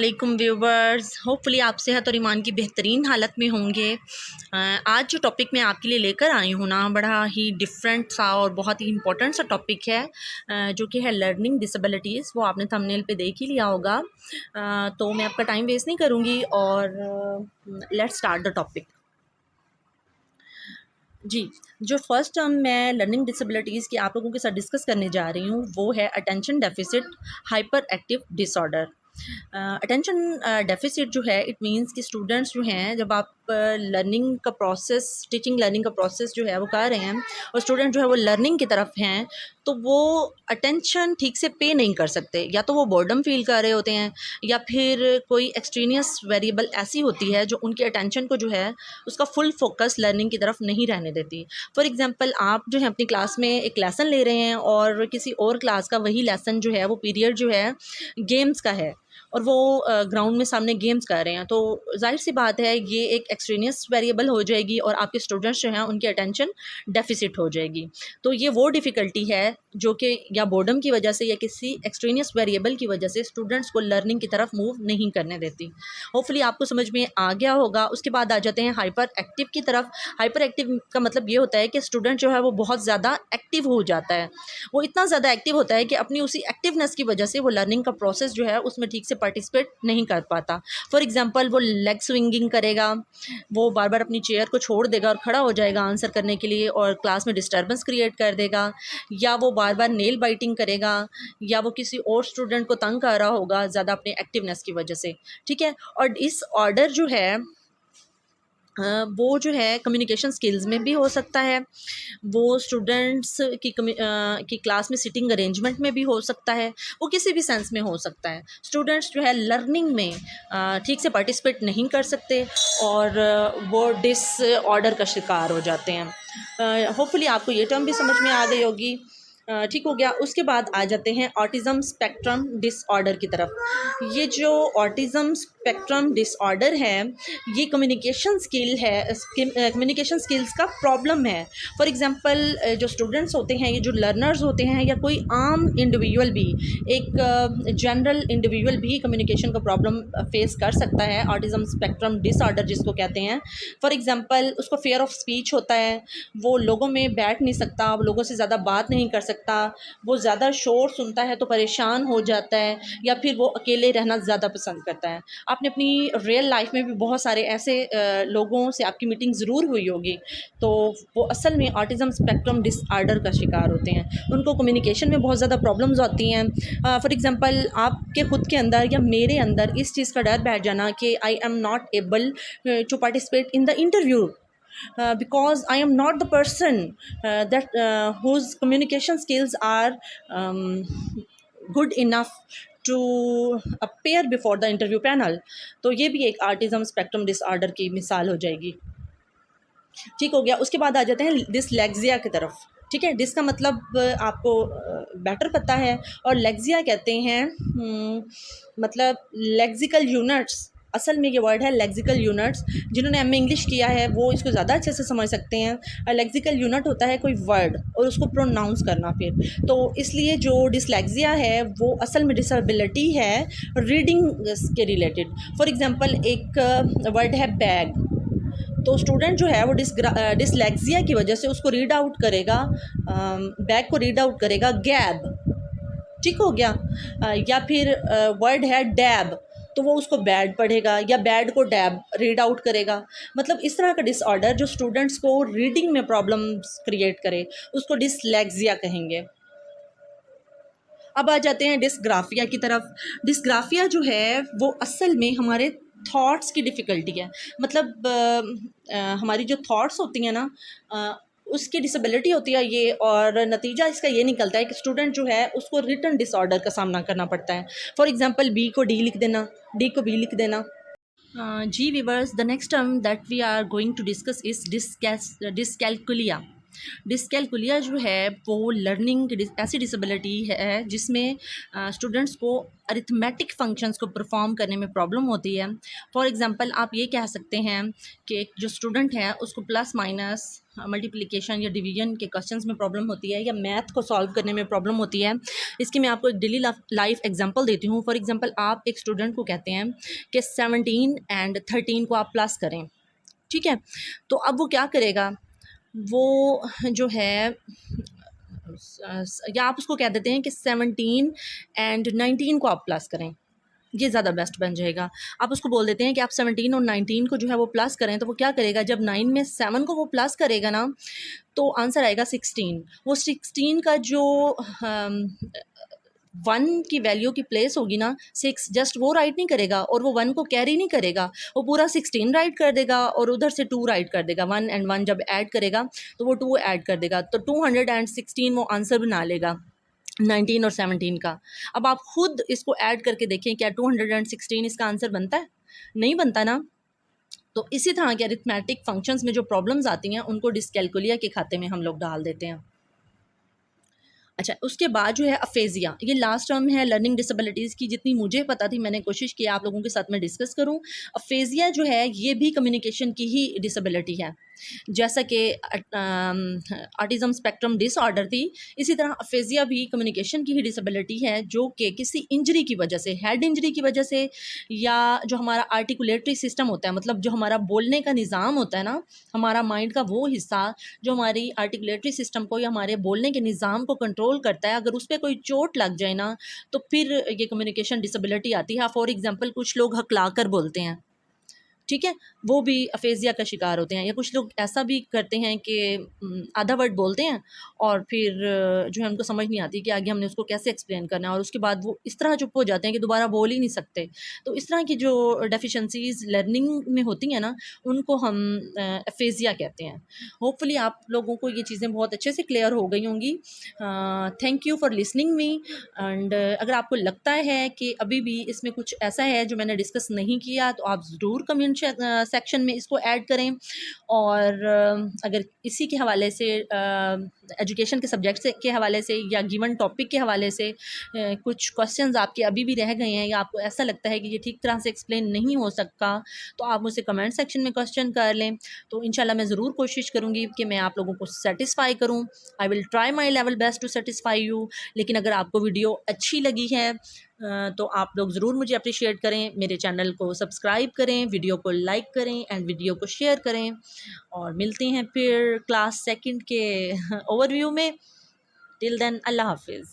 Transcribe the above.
वालेकुम viewers, hopefully आप सेहत और ईमान की बेहतरीन हालत में होंगे। आज जो टॉपिक मैं आपके लिए लेकर आई हूँ ना, बड़ा ही डिफरेंट सा और बहुत ही इम्पोर्टेंट सा टॉपिक है, जो कि है लर्निंग डिसेबिलिटीज़। वो आपने थंबनेल पे देख ही लिया होगा। तो मैं आपका टाइम वेस्ट नहीं करूँगी और लेट्स स्टार्ट द टॉपिक। जी, जो फर्स्ट टर्म मैं लर्निंग डिसेबिलिटीज़ की आप लोगों के साथ डिस्कस करने जा रही हूँ वो है attention deficit hyper active disorder. Attention deficit जो है इट मीन्स कि स्टूडेंट्स जो हैं, जब आप लर्निंग का प्रोसेस, टीचिंग लर्निंग का प्रोसेस जो है वो कर रहे हैं और स्टूडेंट जो है वो लर्निंग की तरफ हैं, तो वो अटेंशन ठीक से पे नहीं कर सकते। या तो वो बोर्डम फील कर रहे होते हैं या फिर कोई एक्सट्रेनियस वेरिएबल ऐसी होती है जो उनकी अटेंशन को जो है उसका फुल फोकस लर्निंग की तरफ नहीं रहने देती। फॉर एग्जांपल, आप जो है अपनी क्लास में एक लेसन ले रहे हैं और किसी और क्लास का वही लेसन जो है वो पीरियड जो है गेम्स का है और वो ग्राउंड में सामने गेम्स कर रहे हैं, तो ज़ाहिर सी बात है ये एक एक्सट्रेनियस वेरिएबल हो जाएगी और आपके स्टूडेंट्स जो हैं उनकी अटेंशन डेफिसिट हो जाएगी। तो ये वो डिफ़िकल्टी है जो कि या बोर्डम की वजह से या किसी एक्सट्रेनियस वेरिएबल की वजह से स्टूडेंट्स को लर्निंग की तरफ मूव नहीं करने देती। होपफुली आपको समझ में आ गया होगा। उसके बाद आ जाते हैं हाइपर एक्टिव की तरफ। हाइपर एक्टिव का मतलब ये होता है कि स्टूडेंट जो है वो बहुत ज़्यादा एक्टिव हो जाता है। वो इतना ज़्यादा एक्टिव होता है कि अपनी उसी एक्टिवनेस की वजह से वो लर्निंग का प्रोसेस जो है उसमें ठीक से पार्टिसिपेट नहीं कर पाता। फॉर एग्जांपल, वो लेग स्विंगिंग करेगा, वो बार बार अपनी चेयर को छोड़ देगा और खड़ा हो जाएगा आंसर करने के लिए और क्लास में डिस्टर्बेंस क्रिएट कर देगा, या वो बार बार नेल बाइटिंग करेगा, या वो किसी और स्टूडेंट को तंग कर रहा होगा ज़्यादा अपनी एक्टिवनेस की वजह से। ठीक है। और इस ऑर्डर जो है वो जो है कम्युनिकेशन स्किल्स में भी हो सकता है, वो स्टूडेंट्स की क्लास में सिटिंग अरेंजमेंट में भी हो सकता है, वो किसी भी सेंस में हो सकता है। स्टूडेंट्स जो है लर्निंग में ठीक से पार्टिसिपेट नहीं कर सकते और वो डिसऑर्डर का शिकार हो जाते हैं। होपफुली आपको ये टर्म भी समझ में आ गई होगी। ठीक हो गया। उसके बाद आ जाते हैं ऑटिज़म स्पेक्ट्रम डिसऑर्डर की तरफ। ये जो ऑटिज़म स्पेक्ट्रम डिसऑर्डर है ये कम्युनिकेशन स्किल है, कम्युनिकेशन स्किल्स का प्रॉब्लम है। फॉर एग्जांपल, जो स्टूडेंट्स होते हैं, ये जो लर्नर्स होते हैं, या कोई आम इंडिविजुअल भी, एक जनरल इंडिविजुअल भी कम्युनिकेशन का प्रॉब्लम फेस कर सकता है, ऑटिज़म स्पेक्ट्रम डिसऑर्डर जिसको कहते हैं। फॉर एग्जांपल, उसको फेयर ऑफ स्पीच होता है, वो लोगों में बैठ नहीं सकता, वो लोगों से ज़्यादा बात नहीं कर सकता, वो ज़्यादा शोर सुनता है तो परेशान हो जाता है, या फिर वो अकेले रहना ज़्यादा पसंद करता है। आपने अपनी रियल लाइफ में भी बहुत सारे ऐसे लोगों से आपकी मीटिंग ज़रूर हुई होगी, तो वो असल में ऑटिज़म स्पेक्ट्रम डिसऑर्डर का शिकार होते हैं। उनको कम्युनिकेशन में बहुत ज़्यादा प्रॉब्लम्स होती हैं। फॉर एग्जांपल, आपके खुद के अंदर या मेरे अंदर इस चीज़ का डर बैठ जाना कि I am not able to participate in the interview because I am not the person that whose communication skills are good enough to appear before the interview panel। तो ये भी एक ऑटिज़म स्पेक्ट्रम डिसऑर्डर की मिसाल हो जाएगी। ठीक हो गया। उसके बाद आ जाते हैं डिसलेक्सिया की तरफ। ठीक है, डिस का मतलब आपको बेटर पता है, और लेक्सिया कहते हैं मतलब लेक्सिकल यूनिट्स। असल में ये वर्ड है लेक्सिकल यूनिट्स। जिन्होंने एमए इंग्लिश किया है वो इसको ज़्यादा अच्छे से समझ सकते हैं। लेक्सिकल यूनिट होता है कोई वर्ड और उसको प्रोनाउंस करना, फिर तो इसलिए जो डिसलेक्सिया है वो असल में डिसेबिलिटी है रीडिंग के रिलेटेड। फॉर एग्जांपल, एक वर्ड है बैग, तो स्टूडेंट जो है वो डिसलेक्सिया की वजह से उसको रीड आउट करेगा, बैग को रीड आउट करेगा गैब। ठीक हो गया। या फिर वर्ड है डैब, तो वो उसको बैड पढ़ेगा, या बैड को डैब रीड आउट करेगा। मतलब इस तरह का डिसऑर्डर जो स्टूडेंट्स को रीडिंग में प्रॉब्लम्स क्रिएट करे उसको डिसलेक्सिया कहेंगे। अब आ जाते हैं डिस्ग्राफिया की तरफ। डिस्ग्राफिया जो है वो असल में हमारे थॉट्स की डिफ़िकल्टी है। मतलब हमारी जो थॉट्स होती हैं ना, उसकी डिसेबिलिटी होती है ये, और नतीजा इसका ये निकलता है कि स्टूडेंट जो है उसको रिटन डिसऑर्डर का सामना करना पड़ता है। फॉर एग्जांपल, बी को डी लिख देना, डी को बी लिख देना। जी viewers, the next term that we are going to discuss is dyscalculia. Dyscalculia जो है वो लर्निंग ऐसी डिसेबिलिटी है जिसमें स्टूडेंट्स को अरिथमेटिक फंक्शंस को परफॉर्म करने में प्रॉब्लम होती है। फॉर एग्जांपल, आप ये कह सकते हैं कि जो स्टूडेंट है उसको प्लस माइनस मल्टीप्लिकेशन या डिवीजन के क्वेश्चंस में प्रॉब्लम होती है या मैथ को सॉल्व करने में प्रॉब्लम होती है, इसकी मैं आपको एक डेली लाइफ एग्जांपल देती हूँ। फॉर एग्जांपल आप एक स्टूडेंट को कहते हैं कि 17 एंड 13 को आप प्लस करें, ठीक है। तो अब वो क्या करेगा, वो जो है या आप उसको कह देते हैं कि 17 एंड 19 को आप प्लस करें, ये ज़्यादा बेस्ट बन जाएगा। आप उसको बोल देते हैं कि आप 17 और 19 को जो है वो प्लस करें, तो वो क्या करेगा, जब 9 में 7 को वो प्लस करेगा ना, तो आंसर आएगा 16। वो 16 का जो 1 की वैल्यू की प्लेस होगी ना 6, जस्ट वो राइट नहीं करेगा और वो 1 को कैरी नहीं करेगा, वो पूरा 16 राइट कर देगा और उधर से 2 राइट कर देगा। 1 एंड 1 जब ऐड करेगा तो वो 2 ऐड कर देगा, तो 216 वो आंसर बना लेगा 19 और 17 का। अब आप खुद इसको ऐड करके देखें, क्या 216 इसका आंसर बनता है? नहीं बनता ना। तो इसी तरह के अरिथमेटिक फंक्शंस में जो प्रॉब्लम्स आती हैं उनको डिस्कैलकुलिया के खाते में हम लोग डाल देते हैं। अच्छा, उसके बाद जो है अफेजिया, ये लास्ट टर्म है लर्निंग डिसेबिलिटीज़ की, जितनी मुझे पता थी मैंने कोशिश की आप लोगों के साथ में डिस्कस करूं। अफेजिया जो है ये भी कम्युनिकेशन की ही डिसेबिलिटी है, जैसा कि ऑटिज़म स्पेक्ट्रम डिसऑर्डर थी, इसी तरह अफेजिया भी कम्युनिकेशन की ही डिसेबिलिटी है, जो कि किसी इंजरी की वजह से, हेड इंजरी की वजह से, या जो हमारा आर्टिकुलेटरी सिस्टम होता है, मतलब जो हमारा बोलने का निज़ाम होता है ना, हमारा माइंड का वो हिस्सा जो हमारी आर्टिकुलेटरी सिस्टम को या हमारे बोलने के निज़ाम को कंट्रोल करता है, अगर उस पर कोई चोट लग जाए ना, तो फिर ये कम्युनिकेशन डिसेबिलिटी आती है। फॉर एग्जांपल कुछ लोग हकला कर बोलते हैं, ठीक है, वो भी अफेजिया का शिकार होते हैं। या कुछ लोग ऐसा भी करते हैं कि आधा वर्ड बोलते हैं और फिर जो है उनको समझ नहीं आती कि आगे हमने उसको कैसे एक्सप्लेन करना है, और उसके बाद वो इस तरह चुप हो जाते हैं कि दोबारा बोल ही नहीं सकते। तो इस तरह की जो डेफिशिएंसीज लर्निंग में होती हैं ना, उनको हम अफेजिया कहते हैं। होपफुली आप लोगों को ये चीज़ें बहुत अच्छे से क्लियर हो गई होंगी। Thank you for listening me. And अगर आपको लगता है कि अभी भी इसमें कुछ ऐसा है जो मैंने डिस्कस नहीं किया, तो आप ज़रूर कमेंट सेक्शन में इसको ऐड करें। और अगर इसी के हवाले से एजुकेशन के सब्जेक्ट से के हवाले से या गिवन टॉपिक के हवाले से कुछ क्वेश्चंस आपके अभी भी रह गए हैं, या आपको ऐसा लगता है कि ये ठीक तरह से एक्सप्लेन नहीं हो सकता, तो आप मुझसे कमेंट सेक्शन में क्वेश्चन कर लें। तो इंशाल्लाह मैं ज़रूर कोशिश करूँगी कि मैं आप लोगों को सेटिस्फाई करूँ। I will try my level best to satisfy you. लेकिन अगर आपको वीडियो अच्छी लगी है तो आप लोग ज़रूर मुझे अप्रिशिएट करें, मेरे चैनल को सब्सक्राइब करें, वीडियो को लाइक करें एंड वीडियो को शेयर करें। और मिलते हैं फिर क्लास सेकंड के ओवरव्यू में। टिल देन, अल्लाह हाफिज़।